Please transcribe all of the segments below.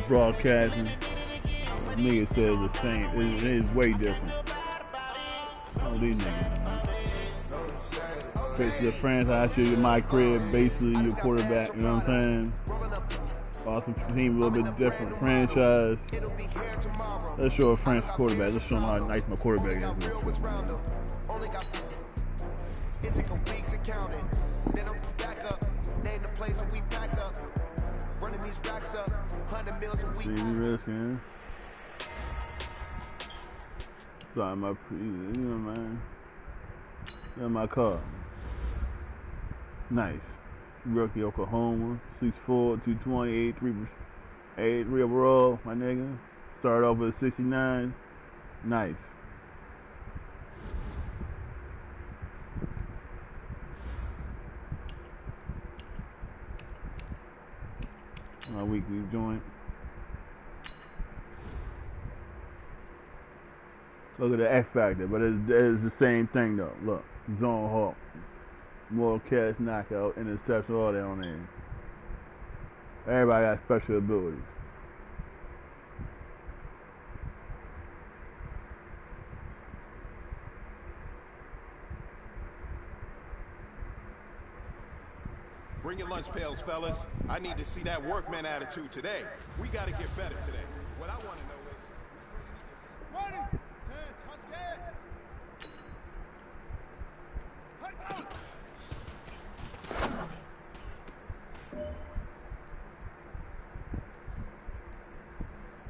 Broadcasting. Niggas says the same. It is way different. Oh, these niggas, man. It's the franchise, you're my crib, basically your quarterback, you know what I'm saying? Awesome team, a little bit different franchise. Let's show a franchise quarterback. Let's show them how nice my quarterback is. See, we risking. Sorry, my, you know, man. That's my car. Nice. Rookie, Oklahoma. 6'4", 220, 83 overall, my nigga. Started off with a 69. Nice. My weekly joint. Look at the X Factor, but it's the same thing though. Look, zone hawk, more catch, knockout, interception, all that on there. Everybody got special abilities. Bring your lunch pails, fellas. I need to see that workman attitude today. We got to get better today. What I want to know is... Ready! Ready!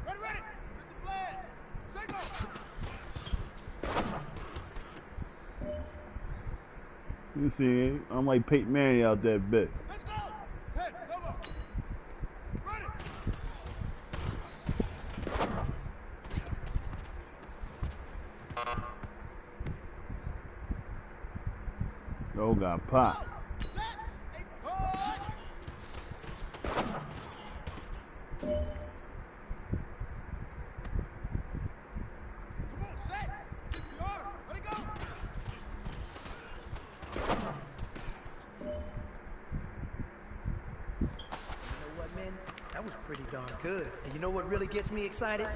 Hit the flag! Signal! You see, I'm like Peyton Manning out that bitch. Let's go! Hey, cover! Ready! Oh, got popped. That was pretty darn good. And you know what really gets me excited?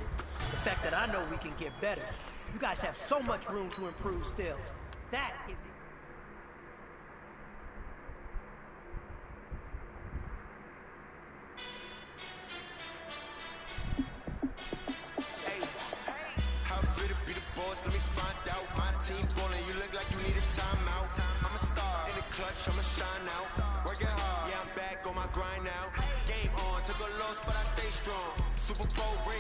The fact that I know we can get better. You guys have so much room to improve still. That is...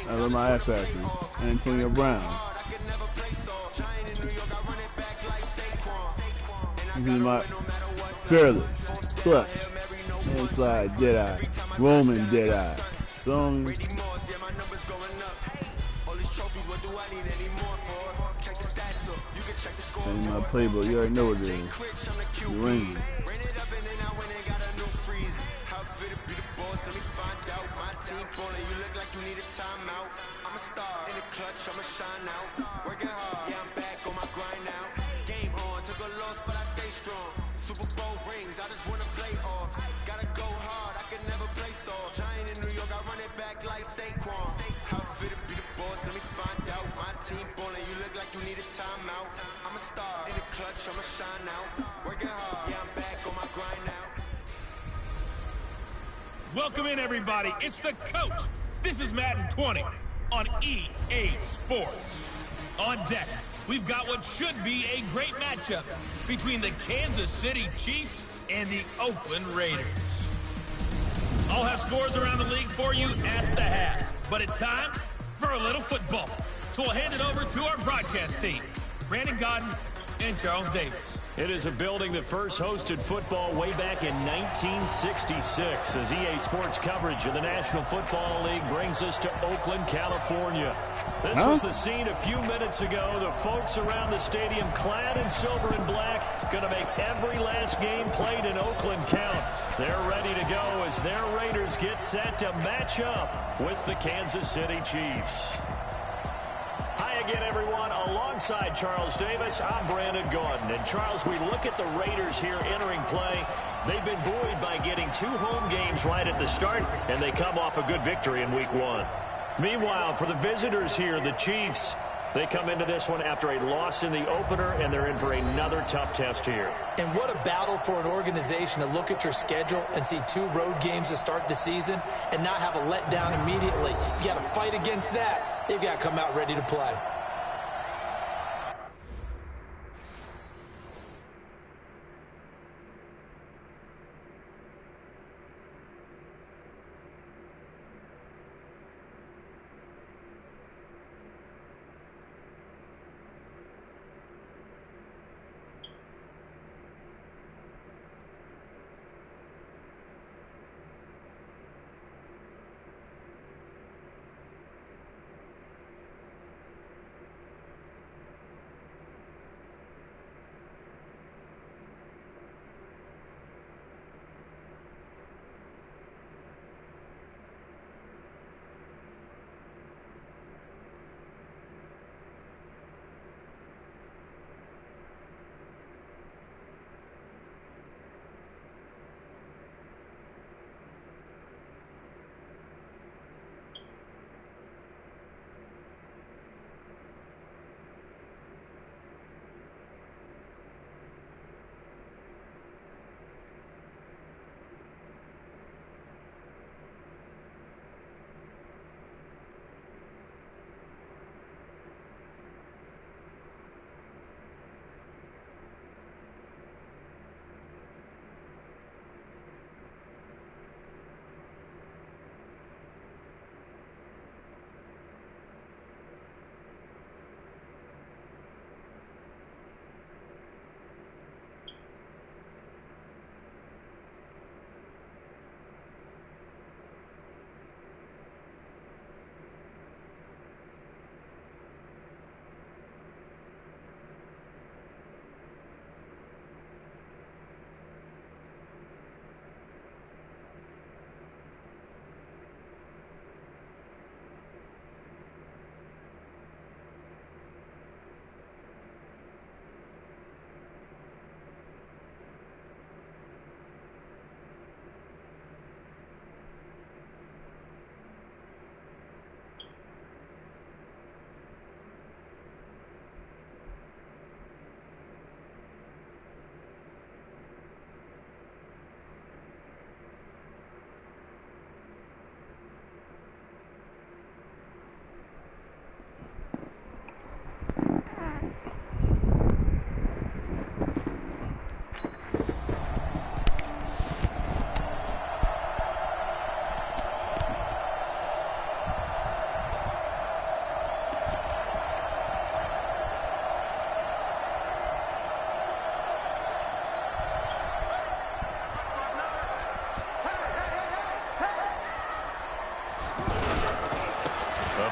I love my X Factor. Antonio Brown. This is my Fearless, Clutch, Inside, Deadeye, Roman, Deadeye. Song. This is my playbook. You already know what it is. The Rangers. I'm a star in the clutch, I'ma shine out. Working hard, yeah, I'm back on my grind now. Game on, took a loss, but I stay strong. Super Bowl rings, I just wanna play off. Gotta go hard, I can never play soft. Giant in New York, I run it back like Saquon. How fit to be the boss, let me find out. My team ballin', you look like you need a timeout. I'm a star in the clutch, I'ma shine out. Working hard, yeah, I'm back on my grind now. Welcome in, everybody. It's the coach. This is Madden 20 on EA Sports. On deck, we've got what should be a great matchup between the Kansas City Chiefs and the Oakland Raiders. I'll have scores around the league for you at the half, but it's time for a little football. So we'll hand it over to our broadcast team, Brandon Godden and Charles Davis. It is a building that first hosted football way back in 1966 as EA Sports coverage of the National Football League brings us to Oakland, California. This was the scene a few minutes ago. The folks around the stadium clad in silver and black going to make every last game played in Oakland count. They're ready to go as their Raiders get set to match up with the Kansas City Chiefs. Hi again, everyone. Alongside Charles Davis, I'm Brandon Gordon. And Charles, we look at the Raiders here entering play. They've been buoyed by getting 2 home games right at the start, and they come off a good victory in Week 1. Meanwhile, for the visitors here, the Chiefs, they come into this one after a loss in the opener, and they're in for another tough test here. And what a battle for an organization to look at your schedule and see 2 road games to start the season and not have a letdown immediately. You got to fight against that. They've got to come out ready to play.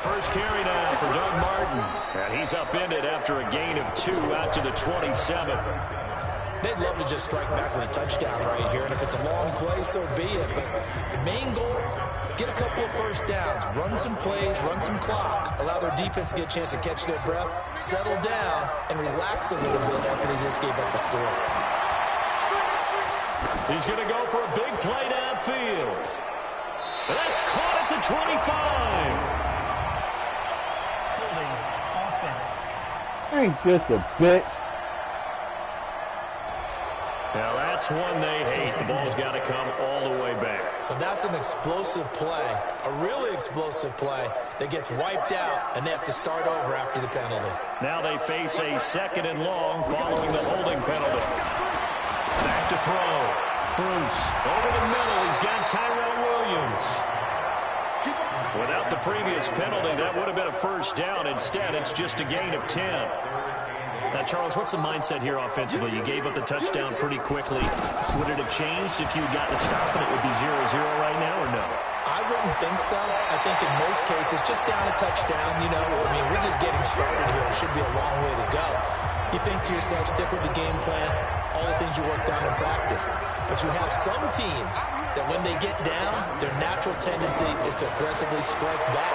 First carry now for Doug Martin. And he's upended after a gain of 2 out to the 27. They'd love to just strike back with a touchdown right here, and if it's a long play, so be it. But the main goal, get a couple of first downs, run some plays, run some clock, allow their defense to get a chance to catch their breath, settle down, and relax a little bit after they just gave up a score. He's going to go for a big play downfield. And that's caught at the 25. Ain't this a bitch? Now that's one they hate. The ball's got to come all the way back. So that's an explosive play, a really explosive play that gets wiped out, and they have to start over after the penalty. Now they face a 2nd and long following the holding penalty. Back to throw. Bruce over the middle. He's got Tyrell Williams. Without the previous penalty, that would have been a first down. Instead, it's just a gain of 10. Now, Charles, what's the mindset here offensively? You gave up the touchdown pretty quickly. Would it have changed if you had gotten a stop and it would be 0-0 right now, or no? I wouldn't think so. I think in most cases, just down a touchdown, you know, I mean, we're just getting started here. It should be a long way to go. You think to yourself, stick with the game plan, all the things you worked on in practice. But you have some teams that when they get down, their natural tendency is to aggressively strike back.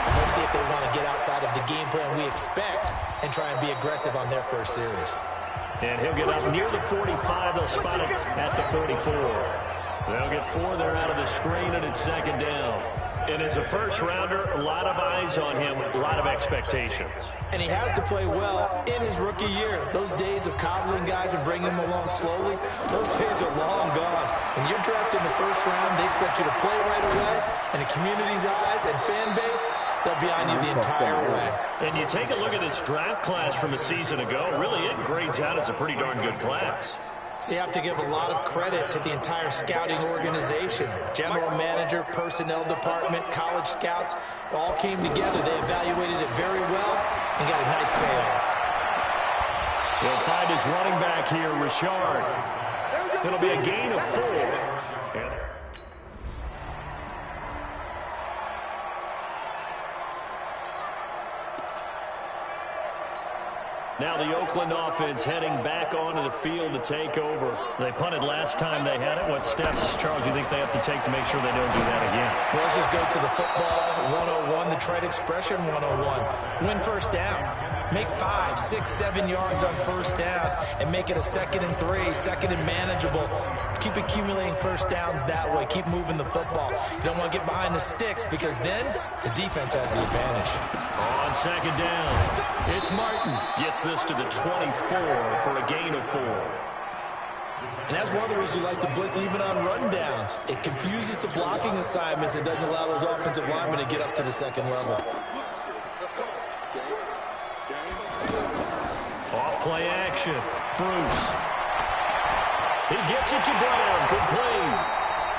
And let's see if they want to get outside of the game plan we expect and try and be aggressive on their first series. And he'll get up near the 45. They'll spot it at the 44. They'll get 4 there out of the screen, and it's second down. And as a first-rounder, a lot of eyes on him, a lot of expectations. And he has to play well in his rookie year. Those days of coddling guys and bringing them along slowly, those days are long gone. When you're drafted in the first round, they expect you to play right away. And the community's eyes and fan base, they'll be on you the entire way. And you take a look at this draft class from a season ago, really it grades out as a pretty darn good class. So you have to give a lot of credit to the entire scouting organization. General manager, personnel department, college scouts, it all came together. They evaluated it very well and got a nice payoff. He'll find his running back here, Richard. It'll be a gain of 4. Now the Oakland offense heading back onto the field to take over. They punted last time they had it. What steps, Charles, do you think they have to take to make sure they don't do that again? Well, let's just go to the football 101, the trade expression 101. Win first down. Make 5, 6, 7 yards on first down and make it a 2nd and 3, 2nd and manageable. Keep accumulating first downs that way. Keep moving the football. You don't want to get behind the sticks because then the defense has the advantage. On second down, it's Martin. Gets this to the 24 for a gain of 4. And that's one of the reasons you like to blitz even on run downs. It confuses the blocking assignments. It doesn't allow those offensive linemen to get up to the second level. Off play action. Bruce. He gets it to Brown. Complete.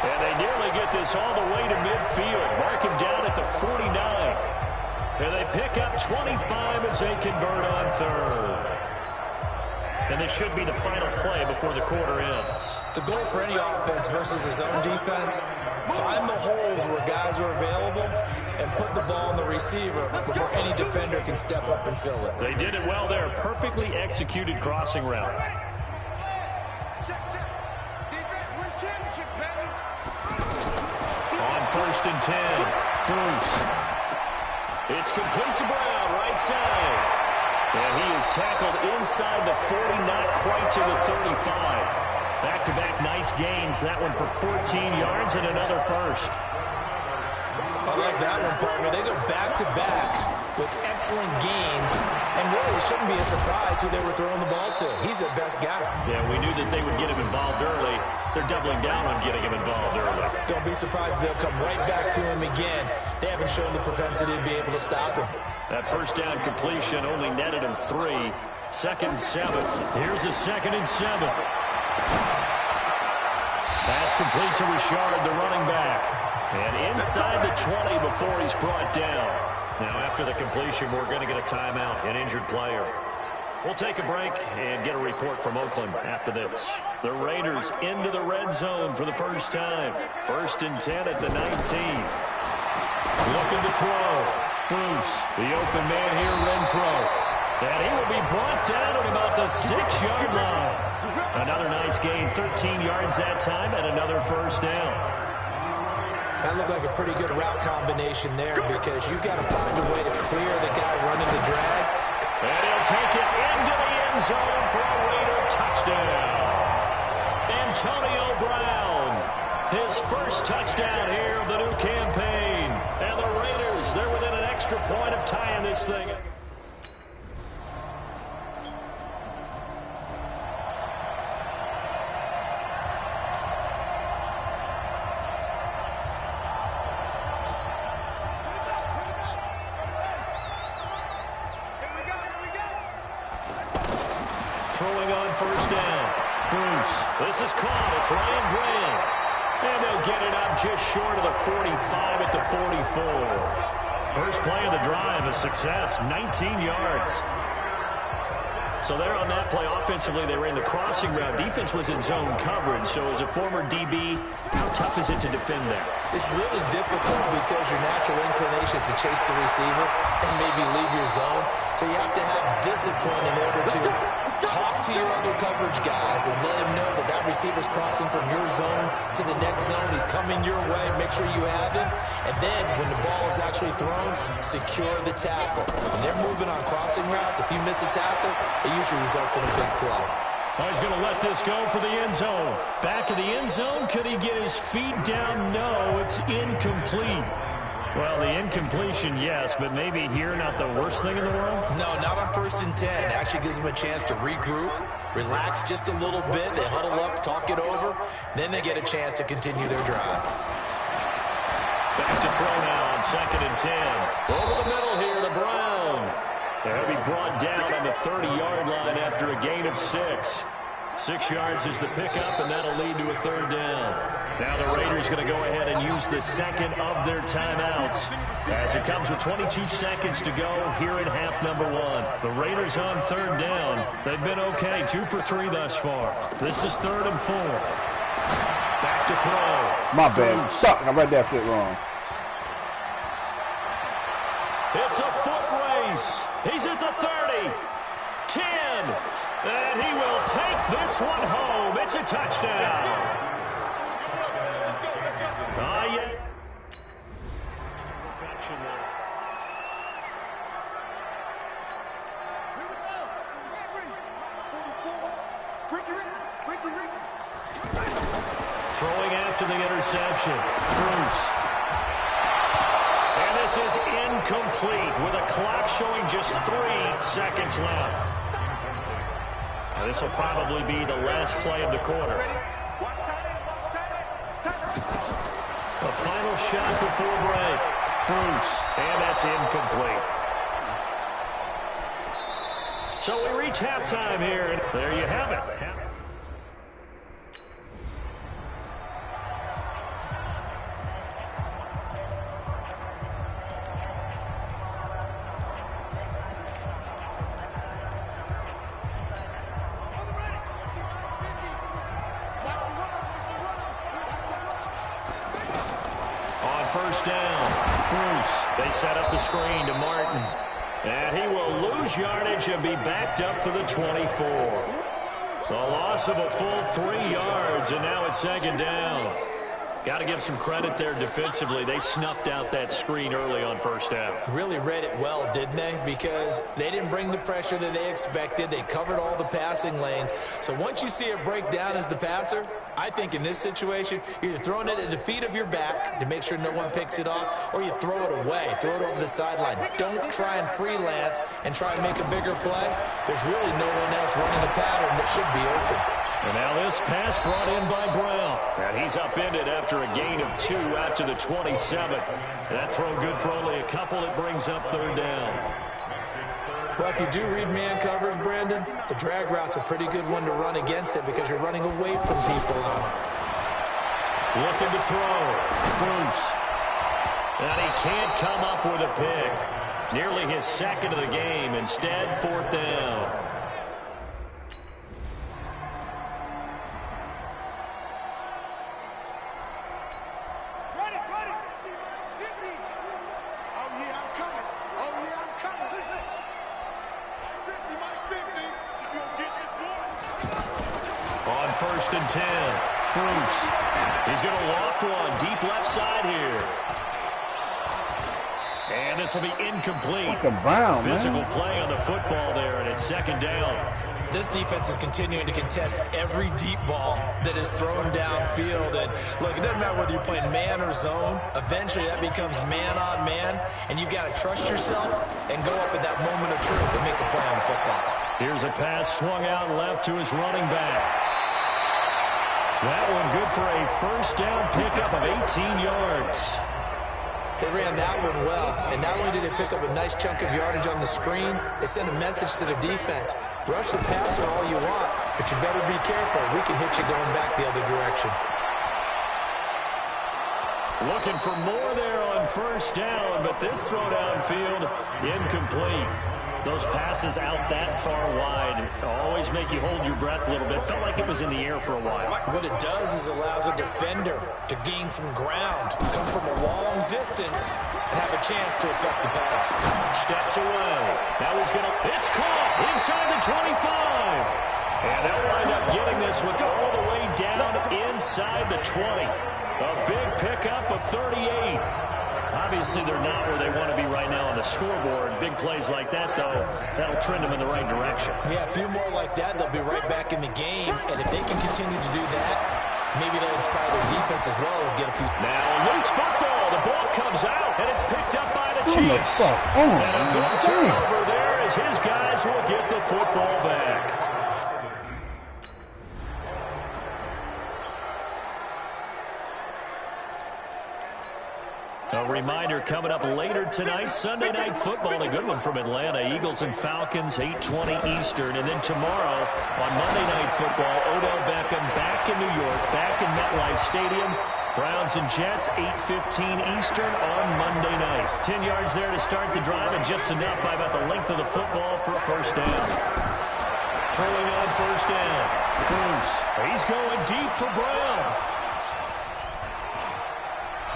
And they nearly get this all the way to midfield. Mark him down at the 49. And they pick up 25 as they convert on third. And this should be the final play before the quarter ends. The goal for any offense versus his own defense, find the holes where guys are available and put the ball on the receiver before any defender can step up and fill it. They did it well there. Perfectly executed crossing route. On 1st and 10, Bruce. It's complete to Brown, right side. And he is tackled inside the 40, not quite to the 35. Back-to-back nice gains. That one for 14 yards and another first. I like that one, partner. They go back-to-back with excellent gains. And really, it shouldn't be a surprise who they were throwing the ball to. He's their best guy. Yeah, we knew that they would get him involved early. They're doubling down on getting him involved early. Don't be surprised if they'll come right back to him again. They haven't shown the propensity to be able to stop him. That first down completion only netted him 3. 2nd and 7. Here's a 2nd and 7. Pass complete to Richard, the running back. And inside the 20 before he's brought down. Now after the completion, we're going to get a timeout, an injured player. We'll take a break and get a report from Oakland after this. The Raiders into the red zone for the first time. 1st and 10 at the 19. Looking to throw. Bruce, the open man here, Renfro. And he will be brought down at about the 6-yard line. Another nice gain, 13 yards that time, and another first down. That looked like a pretty good route combination there because you've got to find a way to clear the guy running the drag. And he'll take it into the end zone for a Raider touchdown. Antonio Brown, his first touchdown here of the new campaign. And the Raiders, they're within an extra point of tying this thing. Throwing on first down. Bruce. This is caught. It's Ryan Grant. And they'll get it up just short of the 45 at the 44. First play of the drive, a success. 19 yards. So there on that play, offensively, they ran the crossing route. Defense was in zone coverage. So as a former DB, how tough is it to defend that? It's really difficult because your natural inclination is to chase the receiver and maybe leave your zone. So you have to have discipline in order to talk to your other coverage guys and let them know that that receivers crossing from your zone to the next zone. He's coming your way. Make sure you have him. And then when the ball is actually thrown, secure the tackle. When they're moving on crossing routes, if you miss a tackle, it usually results in a big play. Oh, he's going to let this go for the end zone. Back of the end zone. Could he get his feet down? No, it's incomplete. Well, the incompletion, yes, but maybe here not the worst thing in the world? No, not on 1st and 10. It actually gives them a chance to regroup, relax just a little bit. They huddle up, talk it over. Then they get a chance to continue their drive. Back to throw now on 2nd and 10. Over the middle here to Brown. They'll be brought down on the 30-yard line after a gain of 6. 6 yards is the pickup, and that'll lead to a 3rd down. Now the Raiders going to go ahead and use the second of their timeouts as it comes with 22 seconds to go here in half number 1. The Raiders on 3rd down. They've been okay, 2 for 3 thus far. This is 3rd and 4. Back to throw. My bad. Stop. I read that fit wrong. It's a foot race. He's at the 30. 10. And he will take this one home. It's a touchdown. Yet. Perfection there. Throwing after the interception. Bruce. And this is incomplete with a clock showing just 3 seconds left. Now, this will probably be the last play of the quarter. The final shot before break. Bruce. And that's incomplete. So we reach halftime here, and there you have it. First down. Bruce. They set up the screen to Martin. And he will lose yardage and be backed up to the 24. So a loss of a full 3 yards, and now it's 2nd down. Got to give some credit there defensively. They snuffed out that screen early on 1st down. Really read it well, didn't they? Because they didn't bring the pressure that they expected. They covered all the passing lanes. So once you see it break down as the passer, I think in this situation, you're either throwing it at the feet of your back to make sure no one picks it off, or you throw it away, throw it over the sideline. Don't try and freelance and try and make a bigger play. There's really no one else running the pattern that should be open. And now this pass brought in by Brown. And he's upended after a gain of 2 out to the 27. That throw good for only a couple. It brings up 3rd down. Well, if you do read man coverage, Brandon, the drag route's a pretty good one to run against it because you're running away from people on it. Looking to throw. Bruce. And he can't come up with a pick. Nearly his 2nd of the game. Instead, 4th down. On 1st and 10, Bruce. He's going to loft one deep left side here. And this will be incomplete. Brown, physical play on the football there, and it's 2nd down. This defense is continuing to contest every deep ball that is thrown downfield. And look, it doesn't matter whether you're playing man or zone. Eventually that becomes man on man, and you've got to trust yourself and go up at that moment of truth and make a play on the football. Here's a pass swung out left to his running back. That one good for a 1st down pickup of 18 yards. They ran that one well, and not only did they pick up a nice chunk of yardage on the screen, they sent a message to the defense. Rush the passer all you want, but you better be careful. We can hit you going back the other direction. Looking for more there on 1st down, but this throw downfield, incomplete. Those passes out that far wide always make you hold your breath a little bit. Felt like it was in the air for a while. What it does is allows a defender to gain some ground, come from a long distance, and have a chance to affect the pass. Steps away. Now he's going to, it's caught inside the 25. And they'll wind up getting this one all the way down inside the 20. A big pickup of 38. Obviously, they're not where they want to be right now on the scoreboard. Big plays like that, though, that'll trend them in the right direction. Yeah, a few more like that, they'll be right back in the game. And if they can continue to do that, maybe they'll inspire their defense as well and get a few. Now, a loose football. The ball comes out, and it's picked up by the Chiefs. And a good turnover there as his guys will get the football back. A reminder coming up later tonight, Sunday Night Football, a good one from Atlanta. Eagles and Falcons, 8:20 Eastern. And then tomorrow on Monday Night Football, Odell Beckham back in New York, back in MetLife Stadium. Browns and Jets, 8:15 Eastern on Monday night. 10 yards there to start the drive, and just enough by about the length of the football for a first down. Throwing on first down. Bruce. He's going deep for Brown.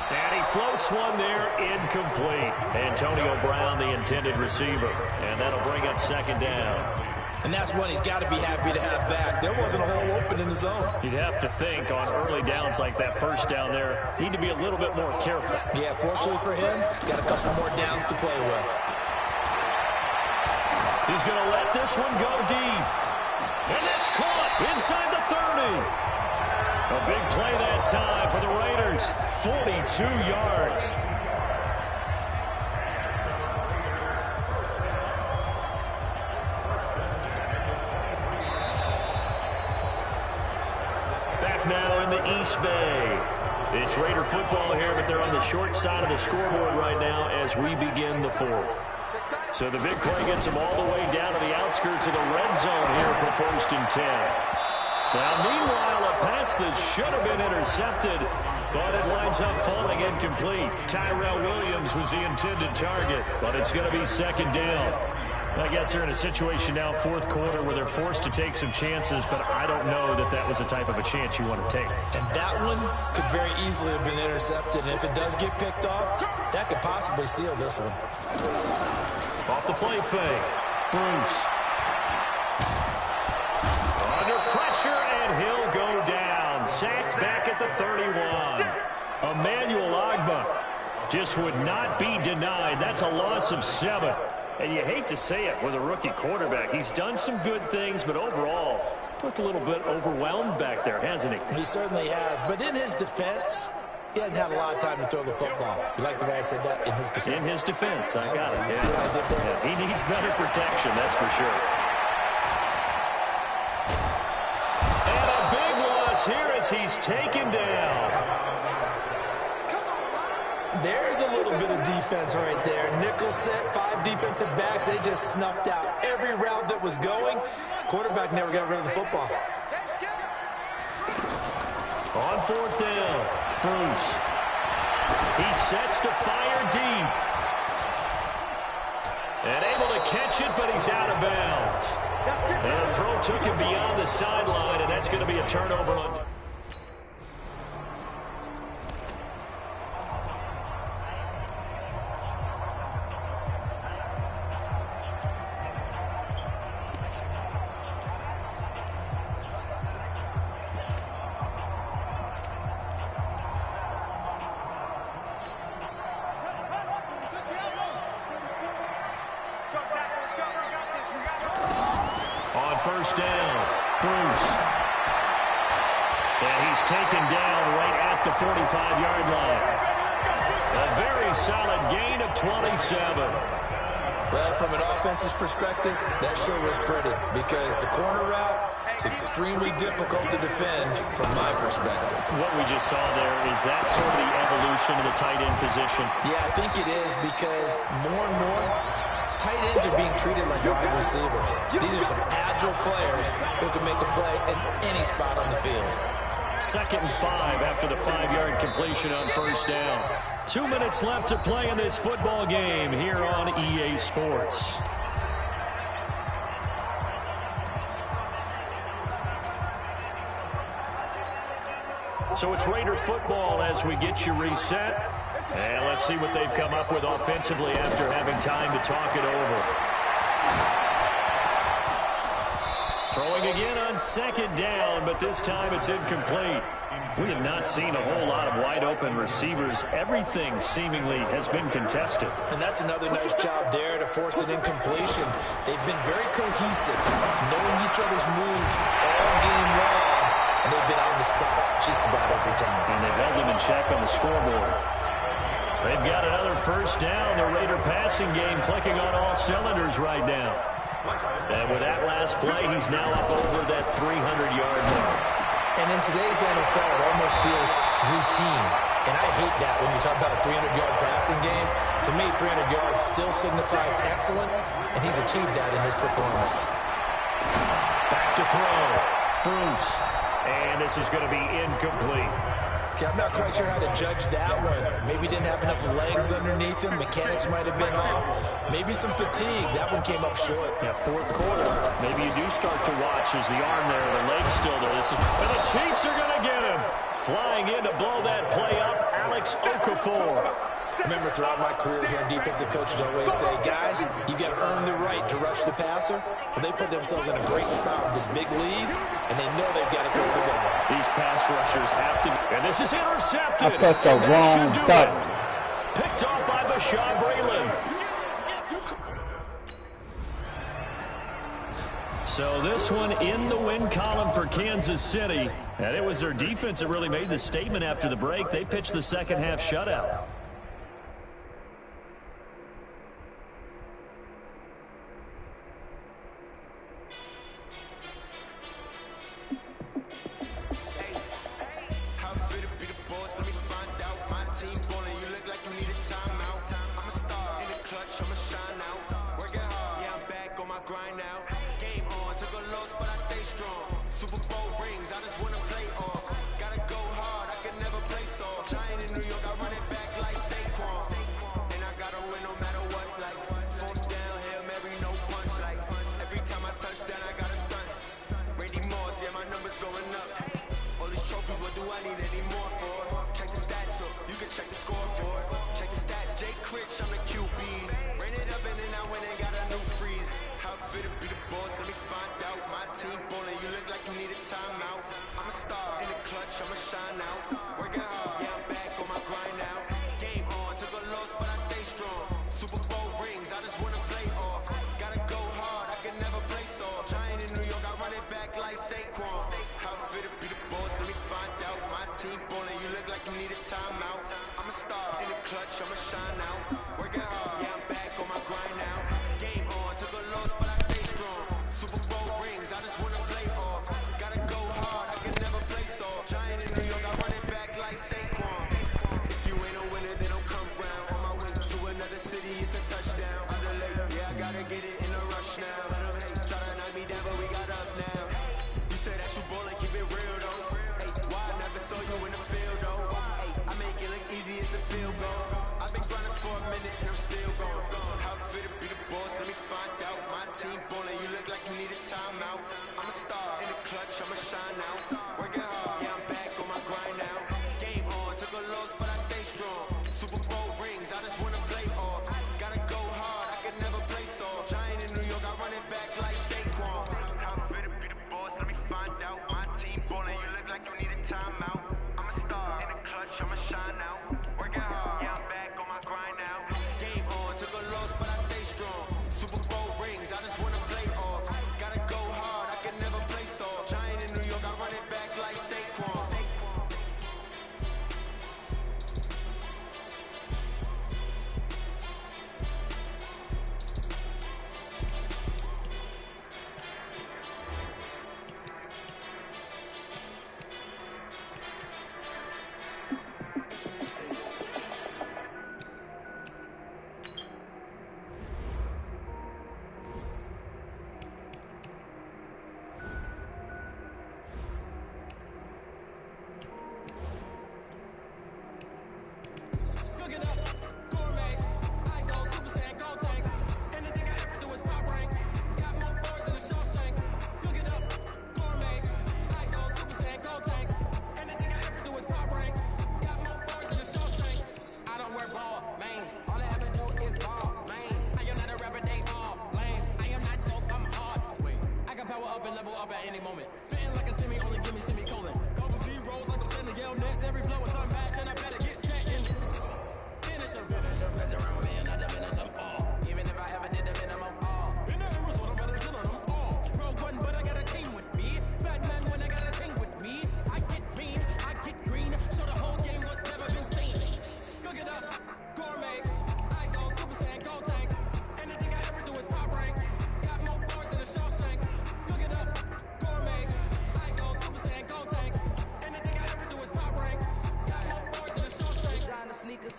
And he floats one there, incomplete. Antonio Brown, the intended receiver. And that'll bring up second down. And that's one he's got to be happy to have back. There wasn't a hole open in the zone. You'd have to think on early downs like that first down there, need to be a little bit more careful. Yeah, fortunately for him, got a couple more downs to play with. He's going to let this one go deep. And that's caught inside the 30. A big play that time for the Raiders. 42 yards. Back now in the East Bay. It's Raider football here, but they're on the short side of the scoreboard right now as we begin the fourth. So the big play gets them all the way down to the outskirts of the red zone here for 1st and 10. Now, meanwhile, a pass that should have been intercepted, but it winds up falling incomplete. Tyrell Williams was the intended target, but it's going to be second down. I guess they're in a situation now, fourth quarter, where they're forced to take some chances, but I don't know that that was the type of a chance you want to take. And that one could very easily have been intercepted, and if it does get picked off, that could possibly seal this one. Off the play fake. Bruce. Under pressure, and he'll go down. Sacked back at the 31. Emmanuel Ogbah just would not be denied. That's a loss of 7. And you hate to say it with a rookie quarterback. He's done some good things, but overall, looked a little bit overwhelmed back there, hasn't he? He certainly has. But in his defense, he hasn't had a lot of time to throw the football. You like the way I said that? In his defense. In his defense, I got it. See what I did there? Yeah, he needs better protection, that's for sure. And a big loss here as he's taken down. There's a little bit of defense right there. Nickel set, 5 defensive backs. They just snuffed out every route that was going. Quarterback never got rid of the football. On 4th down, Bruce. He sets to fire deep. And able to catch it, but he's out of bounds. And the throw took him beyond the sideline, and that's going to be a turnover on... First down, Bruce. And he's taken down right at the 45-yard line. A very solid gain of 27. Well, from an offensive perspective, that sure was pretty because the corner route is extremely difficult to defend from my perspective. What we just saw there, is that sort of the evolution of the tight end position? Yeah, I think it is because more and more tight ends are being treated like wide receivers. These are some agile players who can make a play in any spot on the field. 2nd and 5 after the 5-yard completion on first down. 2 minutes left to play in this football game here on EA Sports. So it's Raider football as we get you reset. And let's see what they've come up with offensively after having time to talk it over. Throwing again on second down, but this time it's incomplete. We have not seen a whole lot of wide-open receivers. Everything seemingly has been contested. And that's another nice job there to force an incompletion. They've been very cohesive, knowing each other's moves all game long, and they've been on the spot just about every time. And they've held them in check on the scoreboard. They've got another first down. The Raider passing game clicking on all cylinders right now. And with that last play, he's now up over that 300-yard mark. And in today's NFL, it almost feels routine. And I hate that when you talk about a 300-yard passing game. To me, 300 yards still signifies excellence, and he's achieved that in his performance. Back to throw. Bruce. And this is going to be incomplete. Okay, I'm not quite sure how to judge that one. Maybe didn't have enough legs underneath him. Mechanics might have been off. Maybe some fatigue. That one came up short. Yeah, fourth quarter. Maybe you do start to watch as the arm there, the leg's still there. And the Chiefs are going to get him. Flying in to blow that play up, Alex Okafor. Remember, throughout my career here, defensive coaches always say, guys, you got to earn the right to rush the passer. Well, they put themselves in a great spot with this big lead, and they know they've got to throw the ball. These pass rushers have to, and this is intercepted. I pressed the wrong button. Picked off by Bashaud Breeland. So this one in the win column for Kansas City. And it was their defense that really made the statement after the break. They pitched the second half shutout. Like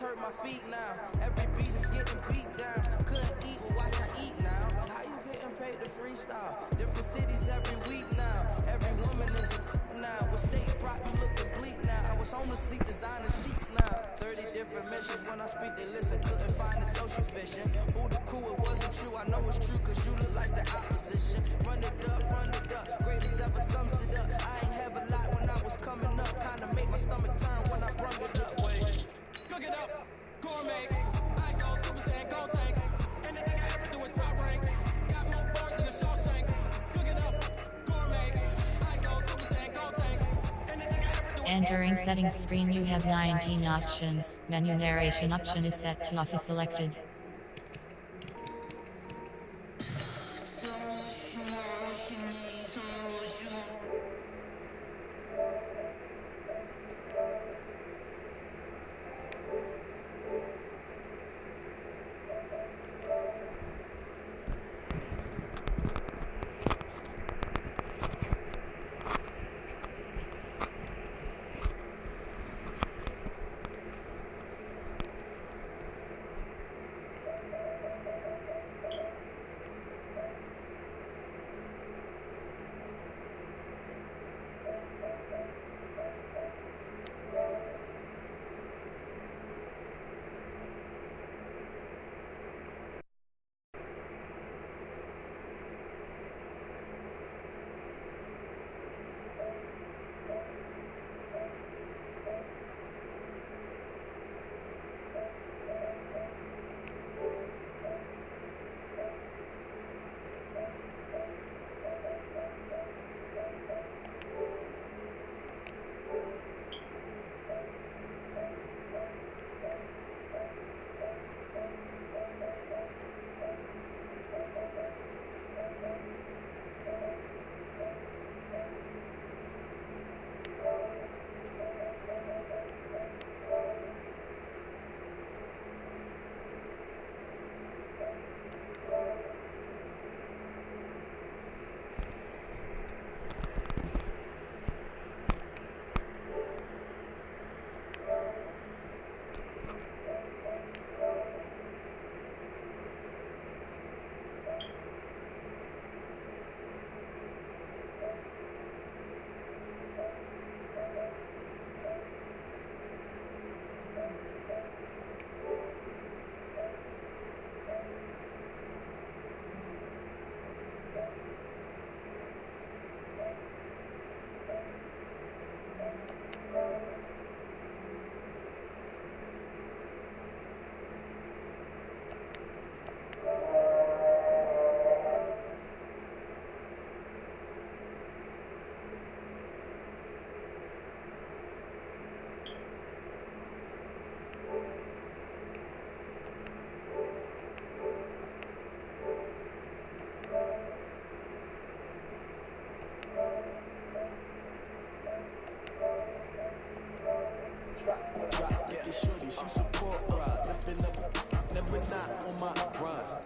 hurt my feet now. Every beat is getting beat down. Couldn't eat, well watch I eat now. How you getting paid to freestyle? Different cities every week now. Every woman is a now. With state prop, you looking bleak now. I was homeless, sleep designing sheets now. 30 different missions. When I speak, they listen. Couldn't find the social fishing. Who the cool, it wasn't true. I know it's true, cause you look like the opposition. Run it up, greatest ever sums it up. I ain't have a lot when I was coming up. Kinda make my stomach turn when I brung it up. Wait. Cook it up, gourmet. I go Super Saiyan, go tank. Anything I ever do is top rank. Got more bars than a Shawshank. Cook it up, gourmet. I go Super Saiyan, go tank. Anything I ever do is Entering settings screen, you have 19 options. Menu narration option is set to off is selected.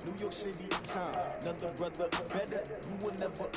New York City time, another brother better, you will never